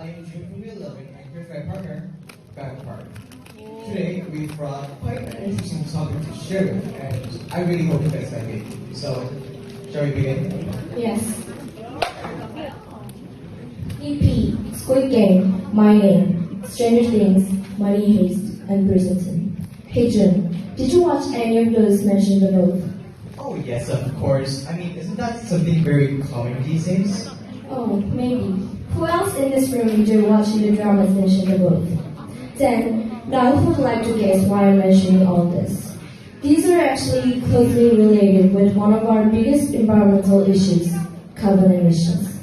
I am June from 11 and here's my partner, Van Park. Today we brought quite an interesting topic to share with, and I really hope you guys like it. So, shall we begin? Yes. EP, Squid Game, My Name, Stranger Things, Money Heist, and Bridgerton. Hey Jun, did you watch any of those mentioned above? Oh yes, of course. I mean, isn't that something very common these days? Oh, maybe. Who else in this room enjoy watching the dramas mentioned above? Then, now who would like to guess why I'm mentioning all this? These are actually closely related with one of our biggest environmental issues, carbon emissions.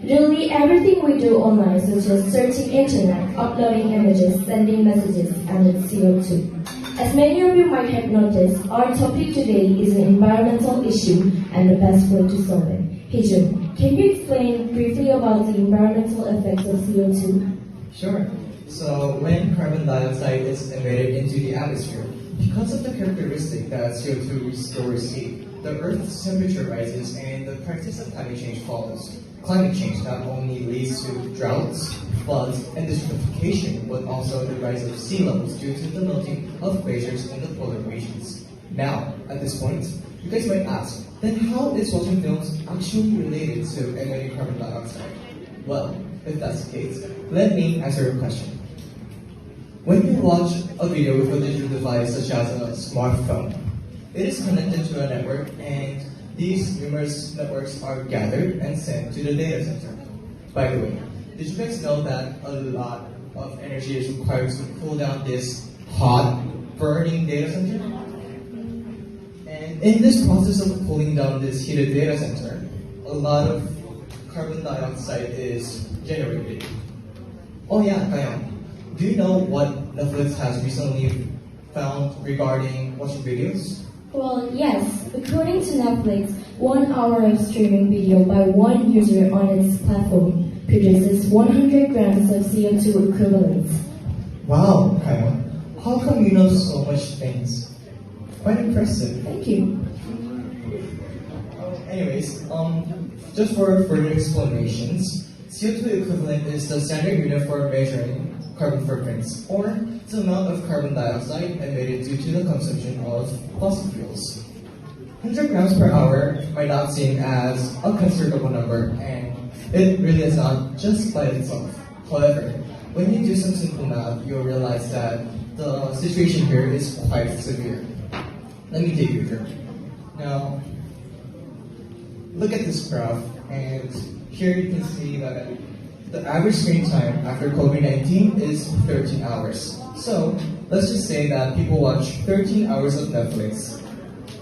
Really, everything we do online, such as searching internet, uploading images, sending messages, emits CO2. As many of you might have noticed, our topic today is an environmental issue and the best way to solve it. Hee-jun, can you explain briefly about the environmental effects of CO2? Sure. So, when carbon dioxide is emitted into the atmosphere, because of the characteristic that CO2 stores heat, the Earth's temperature rises and the practice of climate change follows. Climate change not only leads to droughts, floods, and desertification, but also the rise of sea levels due to the melting of glaciers in the polar regions. Now, at this point, you guys might ask, then how is watching films actually related to emitting carbon dioxide? Well, if that's the case, let me answer your question. When you watch a video with a digital device such as a smartphone, it is connected to a network, and these numerous networks are gathered and sent to the data center. By the way, did you guys know that a lot of energy is required to cool down this hot, burning data center? And in this process of cooling down this heated data center, a lot of carbon dioxide is generated. Oh yeah, Kayang, do you know what Netflix has recently found regarding watching videos? Well, yes. According to Netflix, 1 hour of streaming video by one user on its platform produces 100 grams of CO2 equivalent. Wow, Kayang, how come you know so much things? Quite impressive. Thank you. Anyways, just for further explanations, CO2 equivalent is the standard unit for measuring carbon footprints, or the amount of carbon dioxide emitted due to the consumption of fossil fuels. 100 grams per hour might not seem as a considerable number, and it really is not just by itself. However, when you do some simple math, you'll realize that the situation here is quite severe. Let me take you through. Now, look at this graph, and here you can see that the average screen time after COVID-19 is 13 hours. So, let's just say that people watch 13 hours of Netflix.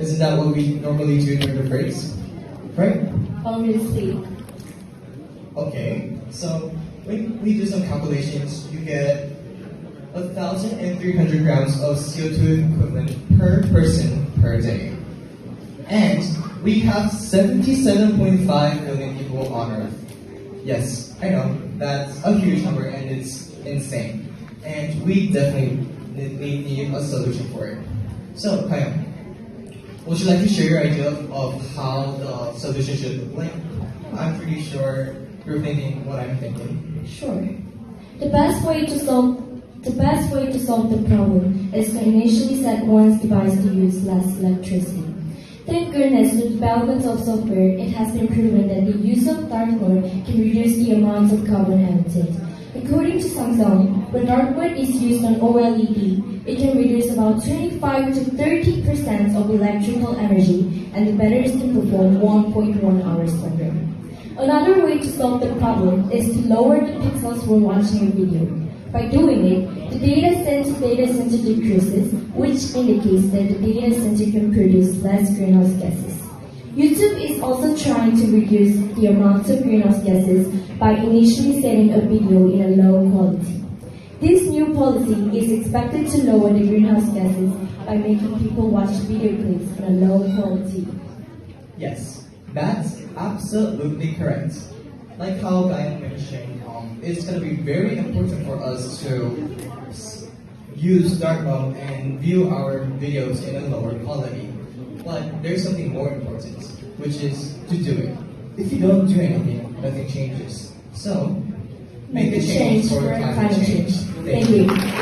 Isn't that what we normally do during the breaks? Right? Obviously. Okay, so when we do some calculations, you get 1,300 grams of CO2 equivalent per person per day. And we have 77.5 billion people on Earth. Yes, I know, that's a huge number and it's insane. And we definitely need a solution for it. So, Kayang, would you like to share your idea of how the solution should look like? I'm pretty sure you're thinking what I'm thinking. Sure. The best way to solve the problem is to initially set one's device to use less electricity. Thank goodness, with the development of software, it has been proven that the use of dark mode can reduce the amount of carbon emitted. According to Samsung, when dark mode is used on OLED, it can reduce about 25 to 30% of electrical energy, and the batteries can perform 1.1 hours longer. Another way to solve the problem is to lower the pixels for watching a video. By doing it, the data sent to data center decreases, which indicates that the data center can produce less greenhouse gases. YouTube is also trying to reduce the amount of greenhouse gases by initially setting a video in a low quality. This new policy is expected to lower the greenhouse gases by making people watch video clips in a low quality. Yes, that's absolutely correct. Like how Guy mentioned, it's going to be very important for us to use dark mode and view our videos in a lower quality. But there's something more important, which is to do it. If you don't do anything, nothing changes. So, make a change for climate change. Thank you.